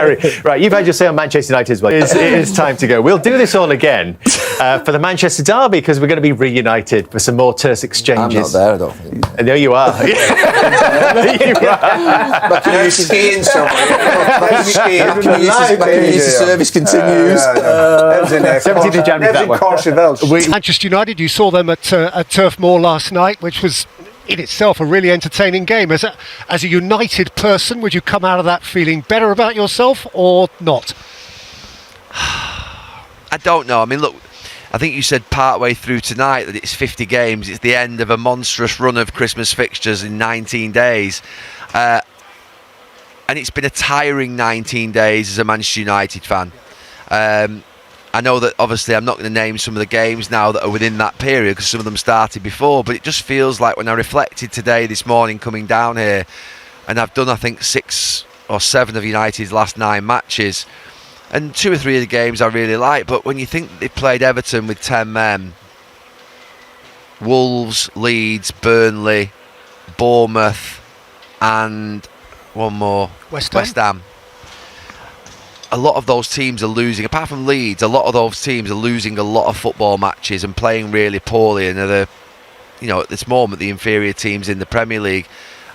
Right, you've had your say on Manchester United as well. It is time to go. We'll do this all again for the Manchester derby because we're going to be reunited for some more terse exchanges. I'm not there, I don't think. There you are. You are. My community service continues. 17th of January, that one. Manchester United, you saw them at Turf Moor last night, which was in itself a really entertaining game. As a United person, would you come out of that feeling better about yourself or not? I don't know. I mean, look, I think you said partway through tonight that it's 50 games. It's the end of a monstrous run of Christmas fixtures in 19 days. And it's been a tiring 19 days as a Manchester United fan. I know that obviously I'm not going to name some of the games now that are within that period because some of them started before, but it just feels like when I reflected today, this morning, coming down here, and I've done I think 6 or 7 of United's last 9 matches, and 2 or 3 of the games I really like, but when you think that they played Everton with 10 men, Wolves, Leeds, Burnley, Bournemouth, and one more, West Ham. A lot of those teams are losing, apart from Leeds, a lot of those teams are losing a lot of football matches and playing really poorly, and are at this moment the inferior teams in the Premier League.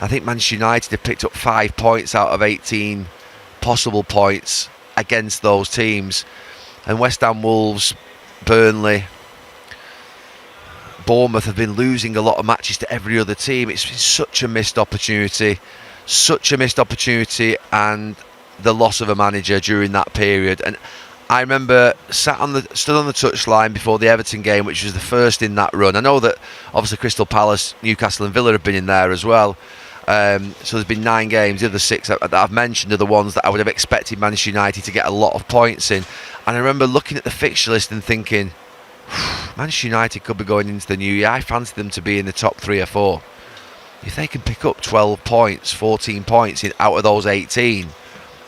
I think Manchester United have picked up 5 points out of 18 possible points against those teams, and West Ham, Wolves, Burnley, Bournemouth have been losing a lot of matches to every other team. It's been such a missed opportunity, and the loss of a manager during that period. And I remember stood on the touchline before the Everton game, which was the first in that run. I know that obviously Crystal Palace, Newcastle and Villa have been in there as well. So there's been 9 games. The other 6 that I've mentioned are the ones that I would have expected Manchester United to get a lot of points in. And I remember looking at the fixture list and thinking, Manchester United could be going into the new year. I fancy them to be in the top 3 or 4. If they can pick up 12 points, 14 points out of those 18,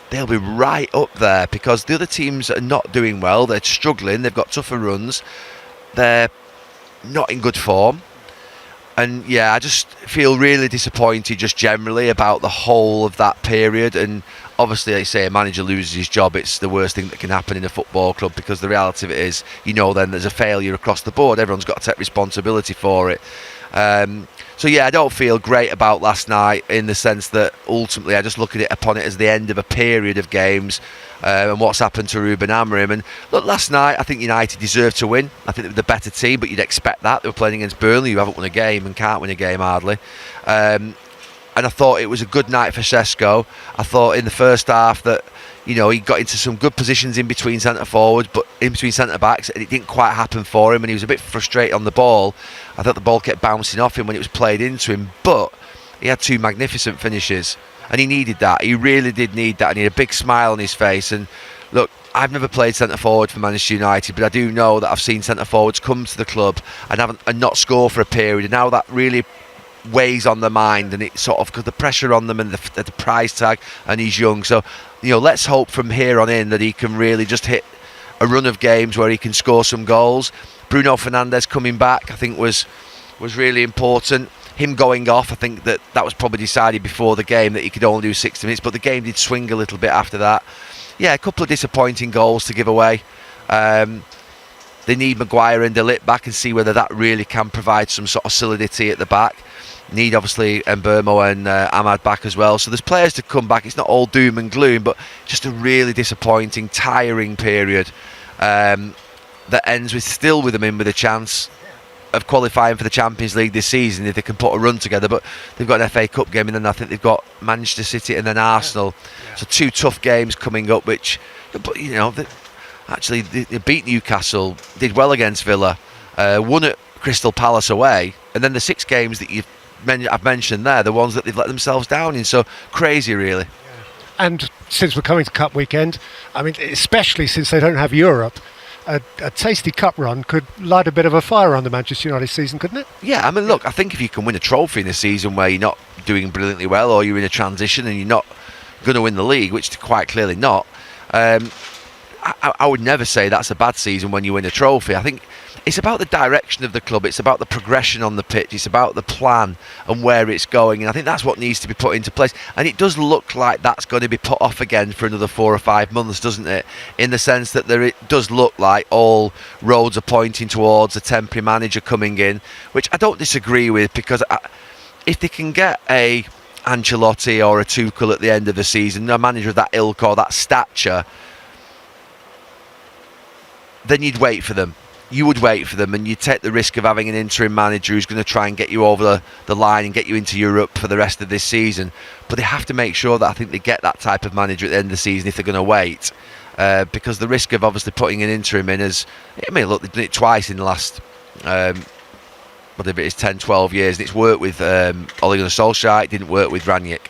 they'll be right up there, because the other teams are not doing well. They're struggling. They've got tougher runs. They're not in good form. And yeah, I just feel really disappointed just generally about the whole of that period. And obviously, they say a manager loses his job, it's the worst thing that can happen in a football club, because the reality of it is, then there's a failure across the board. Everyone's got to take responsibility for it. So yeah, I don't feel great about last night, in the sense that ultimately I just look at it as the end of a period of games, and what's happened to Ruben Amorim. And look, last night I think United deserved to win. I think they were the better team, but you'd expect that. They were playing against Burnley, who haven't won a game and can't win a game hardly. And I thought it was a good night for Sesko. I thought in the first half that he got into some good positions in between centre forwards, but in between centre backs, and it didn't quite happen for him, and he was a bit frustrated on the ball. I thought the ball kept bouncing off him when it was played into him, but he had 2 magnificent finishes, and he needed that. He really did need that, and he had a big smile on his face. And look, I've never played centre forward for Manchester United, but I do know that I've seen centre forwards come to the club and not score for a period, and now that really weighs on the mind, and it's sort of got the pressure on them and the price tag, and he's young. So let's hope from here on in that he can really just hit a run of games where he can score some goals. Bruno Fernandes coming back, I think was really important. Him going off, I think that was probably decided before the game that he could only do 60 minutes, but the game did swing a little bit after that. Yeah, a couple of disappointing goals to give away. They need Maguire and De Ligt back, and see whether that really can provide some sort of solidity at the back. Need obviously Mbeumo and Ahmad back as well. So there's players to come back. It's not all doom and gloom, but just a really disappointing, tiring period that ends with them in with a chance of qualifying for the Champions League this season if they can put a run together. But they've got an FA Cup game, and then I think they've got Manchester City and then Arsenal. So 2 tough games coming up, which, but actually they beat Newcastle, did well against Villa, won at Crystal Palace away, and then the 6 games that I've mentioned there, the ones that they've let themselves down in. So crazy, really. And since we're coming to Cup weekend, I mean, especially since they don't have Europe, a tasty cup run could light a bit of a fire on the Manchester United season, couldn't it? Yeah, I mean, look, I think if you can win a trophy in a season where you're not doing brilliantly well, or you're in a transition and you're not going to win the league, which they're quite clearly not, I would never say that's a bad season when you win a trophy. I think it's about the direction of the club, it's about the progression on the pitch, it's about the plan and where it's going, and I think that's what needs to be put into place. And it does look like that's going to be put off again for another 4 or 5 months, doesn't it? In the sense that it does look like all roads are pointing towards a temporary manager coming in, which I don't disagree with, because if they can get a Ancelotti or a Tuchel at the end of the season, a manager of that ilk or that stature, then you'd wait for them. You would wait for them, and you'd take the risk of having an interim manager who's going to try and get you over the line and get you into Europe for the rest of this season. But they have to make sure that I think they get that type of manager at the end of the season if they're going to wait. Because the risk of obviously putting an interim in look, they've done it twice in the last, whatever it is, 10, 12 years, and it's worked with Ole Gunnar Solskjaer, it didn't work with Rangnick.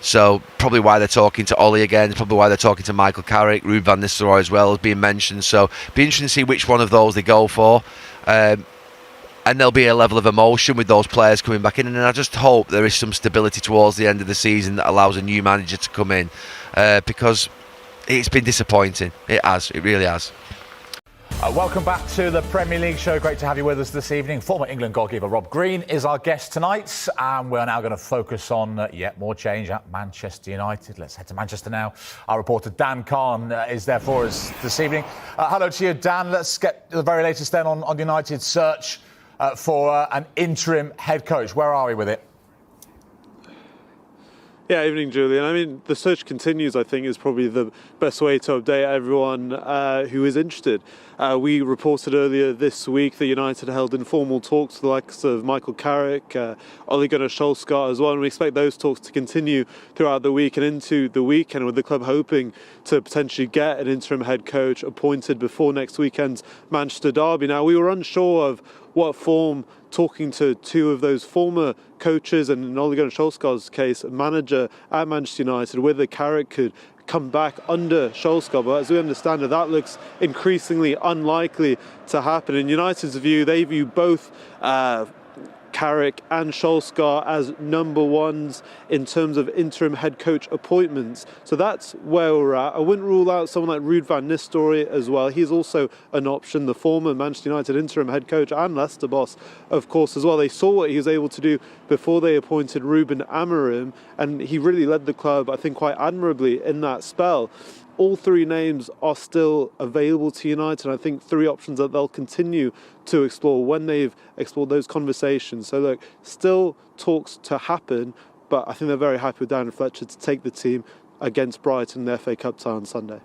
So probably why they're talking to Ollie again, probably why they're talking to Michael Carrick, Ruud van Nistelrooy as well as being mentioned. So be interesting to see which one of those they go for. And there'll be a level of emotion with those players coming back in. And I just hope there is some stability towards the end of the season that allows a new manager to come in. Because it's been disappointing. It really has. Welcome back to the Premier League show. Great to have you with us this evening. Former England goalkeeper Rob Green is our guest tonight, and we're now going to focus on yet more change at Manchester United. Let's head to Manchester now. Our reporter Dan Khan is there for us this evening. Hello to you, Dan. Let's get the very latest then on United's search for an interim head coach. Where are we with it? Yeah, evening, Julian. I mean, the search continues, I think, is probably the best way to update everyone who is interested. We reported earlier this week that United held informal talks with the likes of Michael Carrick, Ole Gunnar Solskjaer as well, and we expect those talks to continue throughout the week and into the weekend, with the club hoping to potentially get an interim head coach appointed before next weekend's Manchester derby. Now, we were unsure of what form talking to two of those former coaches, and in Ole Gunnar Solskjaer's case, a manager at Manchester United, whether Carrick could come back under Solskjaer. But as we understand it, that looks increasingly unlikely to happen. In United's view, they view both Carrick and Solskjaer as number ones in terms of interim head coach appointments. So that's where we're at. I wouldn't rule out someone like Ruud van Nistelrooy as well. He's also an option, the former Manchester United interim head coach and Leicester boss, of course, as well. They saw what he was able to do before they appointed Ruben Amorim, and he really led the club, I think, quite admirably in that spell. All three names are still available to United, and I think three options that they'll continue to explore when they've explored those conversations. So look, still talks to happen, but I think they're very happy with Darren Fletcher to take the team against Brighton in the FA Cup tie on Sunday.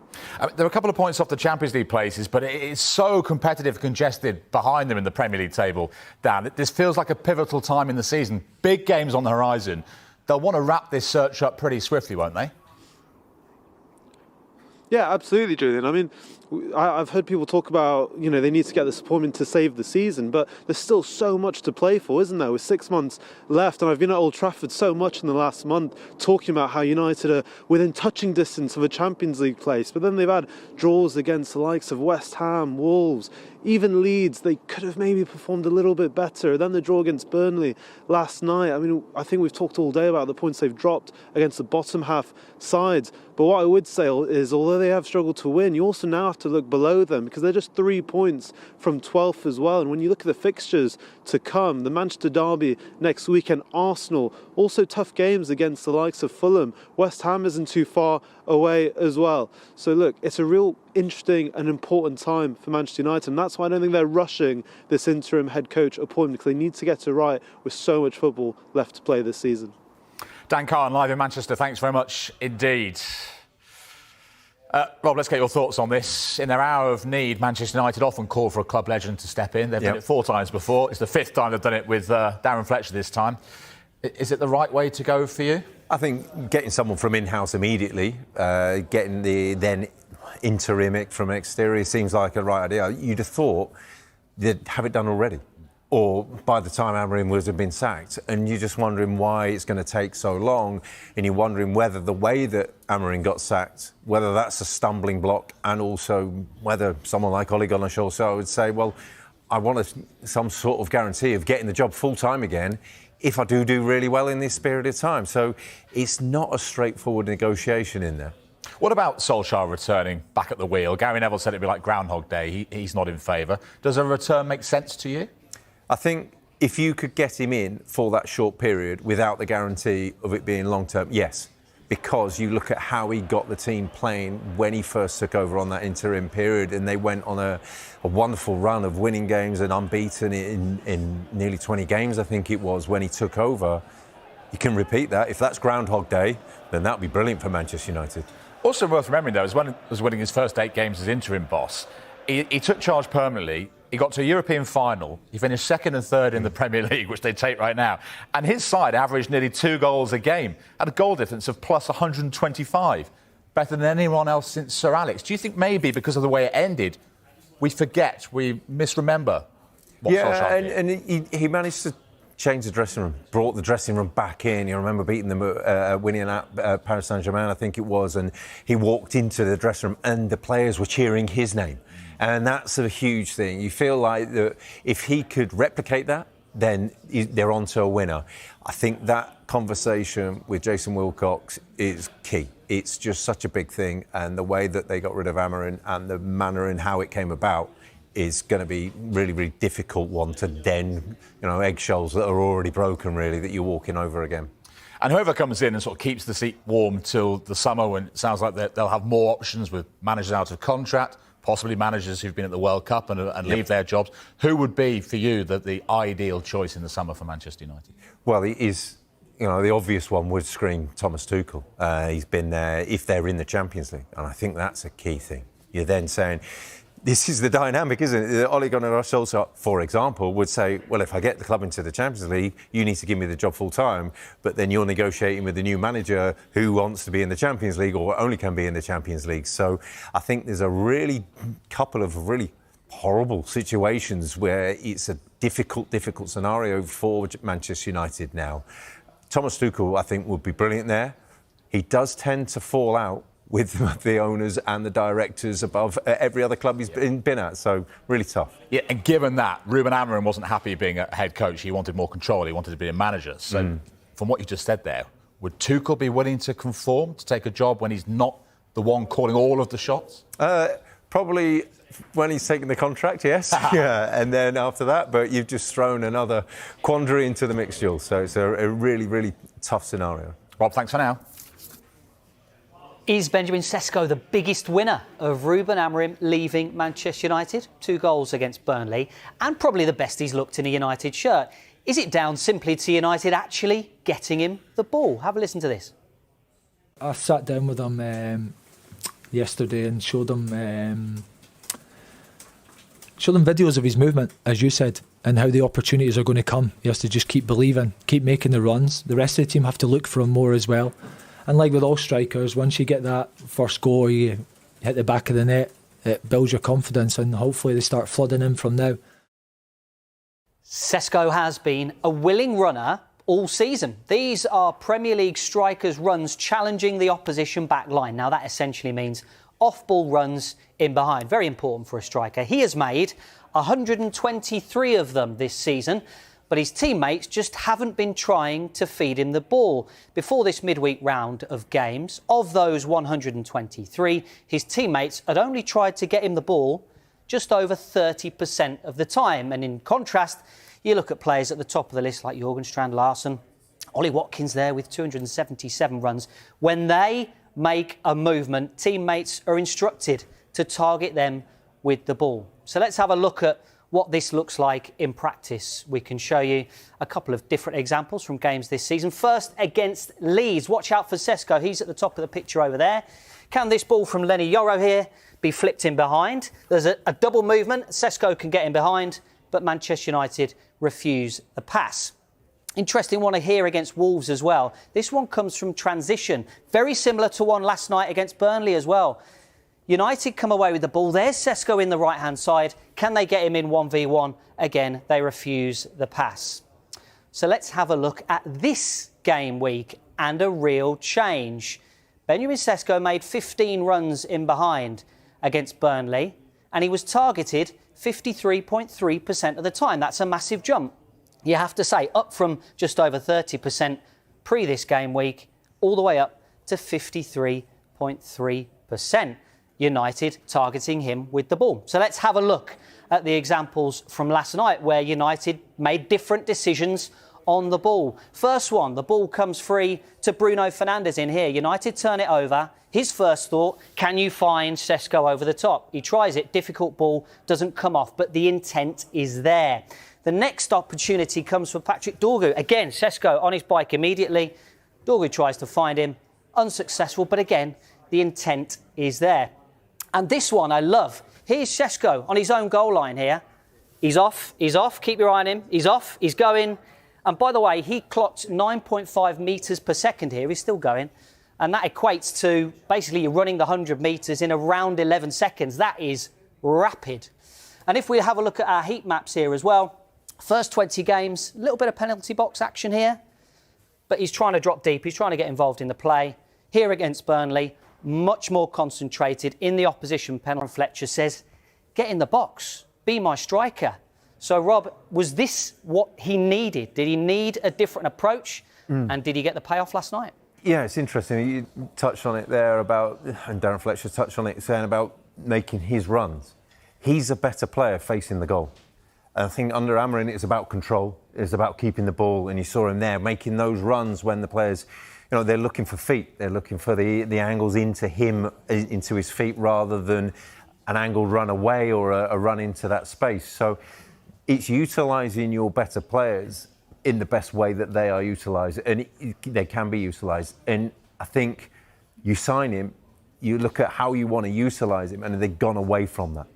There are a couple of points off the Champions League places, but it's so competitive, congested behind them in the Premier League table, Dan. This feels like a pivotal time in the season. Big games on the horizon. They'll want to wrap this search up pretty swiftly, won't they? Yeah, absolutely, Julian. I mean, I've heard people talk about, they need to get this appointment to save the season, but there's still so much to play for, isn't there? With 6 months left, and I've been at Old Trafford so much in the last month talking about how United are within touching distance of a Champions League place, but then they've had draws against the likes of West Ham, Wolves, even Leeds. They could have maybe performed a little bit better. Then the draw against Burnley last night. I mean, I think we've talked all day about the points they've dropped against the bottom half sides. But what I would say is, although they have struggled to win, you also now have to look below them, because they're just 3 points from 12th as well. And when you look at the fixtures to come, the Manchester derby next weekend, Arsenal, also tough games against the likes of Fulham. West Ham isn't too far away as well. So look, it's a real interesting and important time for Manchester United, and that's why I don't think they're rushing this interim head coach appointment, because they need to get it right with so much football left to play this season. Dan Khan, live in Manchester, thanks very much indeed. Rob, let's get your thoughts on this. In their hour of need, Manchester United often call for a club legend to step in. They've done it 4 times before. It's the 5th time they've done it with Darren Fletcher this time. Is it the right way to go for you? I think getting someone from in-house immediately, getting the then interim from exterior seems like a right idea. You'd have thought they'd have it done already, or by the time Amorim would have been sacked, and you're just wondering why it's going to take so long, and you're wondering whether the way that Amorim got sacked, whether that's a stumbling block, and also whether someone like Ole Gunnar Solskjaer would say, well, I want some sort of guarantee of getting the job full-time again if I do really well in this period of time. So it's not a straightforward negotiation in there. What about Solskjaer returning back at the wheel? Gary Neville said it'd be like Groundhog Day. He's not in favour. Does a return make sense to you? I think if you could get him in for that short period without the guarantee of it being long-term, yes. Because you look at how he got the team playing when he first took over on that interim period, and they went on a wonderful run of winning games and unbeaten in nearly 20 games, I think it was, when he took over. You can repeat that. If that's Groundhog Day, then that would be brilliant for Manchester United. Also worth remembering, though, is when he was winning his first 8 games as interim boss, he took charge permanently. He got to a European final. He finished second and third in the Premier League, which they take right now. And his side averaged nearly 2 goals a game, had a goal difference of plus 125, better than anyone else since Sir Alex. Do you think maybe because of the way it ended, we forget, we misremember what Solskjaer did? And he managed to change the dressing room, brought the dressing room back in. You remember beating them, winning at Paris Saint-Germain, I think it was, and he walked into the dressing room and the players were cheering his name. And that's a huge thing. You feel like if he could replicate that, then they're on to a winner. I think that conversation with Jason Wilcox is key. It's just such a big thing, and the way that they got rid of Amarin and the manner in how it came about is going to be really, really difficult one to then, eggshells that are already broken, really, that you're walking over again. And whoever comes in and sort of keeps the seat warm till the summer, when it sounds like they'll have more options with managers out of contract, possibly managers who've been at the World Cup and leave their jobs. Who would be, for you, the ideal choice in the summer for Manchester United? Well, it is, the obvious one would scream Thomas Tuchel. He's been there if they're in the Champions League, and I think that's a key thing. You're then saying, this is the dynamic, isn't it? Ole Gunnar Solskjaer, for example, would say, well, if I get the club into the Champions League, you need to give me the job full time, but then you're negotiating with the new manager who wants to be in the Champions League or only can be in the Champions League. So I think there's a couple of really horrible situations where it's a difficult scenario for Manchester United now. Thomas Tuchel, I think, would be brilliant there. He does tend to fall out with the owners and the directors above every other club he's been at, so really tough. Yeah, and given that, Ruben Amorim wasn't happy being a head coach. He wanted more control. He wanted to be a manager. So from what you just said there, would Tuchel be willing to conform, to take a job when he's not the one calling all of the shots? Probably when he's taken the contract, yes. Yeah, and then after that, but you've just thrown another quandary into the mix, Jules. So it's a really, really tough scenario. Rob, thanks for now. Is Benjamin Sesko the biggest winner of Ruben Amorim leaving Manchester United? 2 goals against Burnley, and probably the best he's looked in a United shirt. Is it down simply to United actually getting him the ball? Have a listen to this. I sat down with him yesterday and showed him videos of his movement, as you said, and how the opportunities are going to come. He has to just keep believing, keep making the runs. The rest of the team have to look for him more as well. And like with all strikers, once you get that first goal, you hit the back of the net, it builds your confidence, and hopefully they start flooding in from now. Sesko has been a willing runner all season. These are Premier League strikers' runs challenging the opposition back line. Now that essentially means off-ball runs in behind. Very important for a striker. He has made 123 of them this season, but his teammates just haven't been trying to feed him the ball. Before this midweek round of games, of those 123, his teammates had only tried to get him the ball just over 30% of the time. And in contrast, you look at players at the top of the list like Jurgen Strand Larsen, Ollie Watkins there with 277 runs. When they make a movement, teammates are instructed to target them with the ball. So let's have a look at what this looks like in practice. We can show you a couple of different examples from games this season. First, against Leeds. Watch out for Sesko. He's at the top of the picture over there. Can this ball from Lenny Yoro here be flipped in behind? There's a double movement. Sesko can get in behind, but Manchester United refuse the pass. Interesting one here against Wolves as well. This one comes from transition. Very similar to one last night against Burnley as well. United come away with the ball. There's Sesko in the right-hand side. Can they get him in 1v1? Again, they refuse the pass. So let's have a look at this game week and a real change. Benjamin Sesko made 15 runs in behind against Burnley, and he was targeted 53.3% of the time. That's a massive jump. You have to say, up from just over 30% pre this game week, all the way up to 53.3%. 59.3%. United targeting him with the ball. So let's have a look at the examples from last night where United made different decisions on the ball. First one, the ball comes free to Bruno Fernandes in here. United turn it over. His first thought, can you find Šeško over the top? He tries it, difficult ball, doesn't come off, but the intent is there. The next opportunity comes for Patrick Dorgu. Again, Šeško on his bike immediately. Dorgu tries to find him, unsuccessful, but again, the intent is there. And this one I love. Here's Šeško on his own goal line here. He's off, keep your eye on him. He's off, he's going. And by the way, he clocked 9.5 metres per second here. He's still going. And that equates to basically you're running the 100 metres in around 11 seconds. That is rapid. And if we have a look at our heat maps here as well, first 20 games, a little bit of penalty box action here. But he's trying to drop deep. He's trying to get involved in the play. Here against Burnley, much more concentrated in the opposition penalty. Fletcher says, get in the box, be my striker. So, Rob, was this what he needed? Did he need a different approach? And did he get the payoff last night? Yeah, it's interesting. You touched on it there about, and Darren Fletcher touched on it, saying about making his runs. He's a better player facing the goal. And I think under Amorim, it's about control. It's about keeping the ball. And you saw him there making those runs when the players, you know, they're looking for feet. They're looking for the angles into him, into his feet, rather than an angled run away or a run into that space. So it's utilising your better players in the best way that they are utilised, and they can be utilised. And I think you sign him, you look at how you want to utilise him, and they've gone away from that.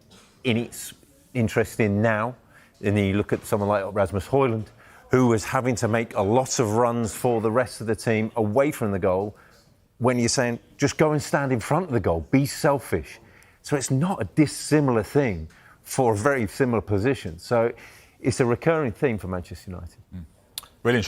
And it's interesting now, and then you look at someone like Rasmus Højlund, who was having to make a lot of runs for the rest of the team away from the goal, when you're saying, just go and stand in front of the goal, be selfish. So it's not a dissimilar thing for a very similar position. So it's a recurring theme for Manchester United.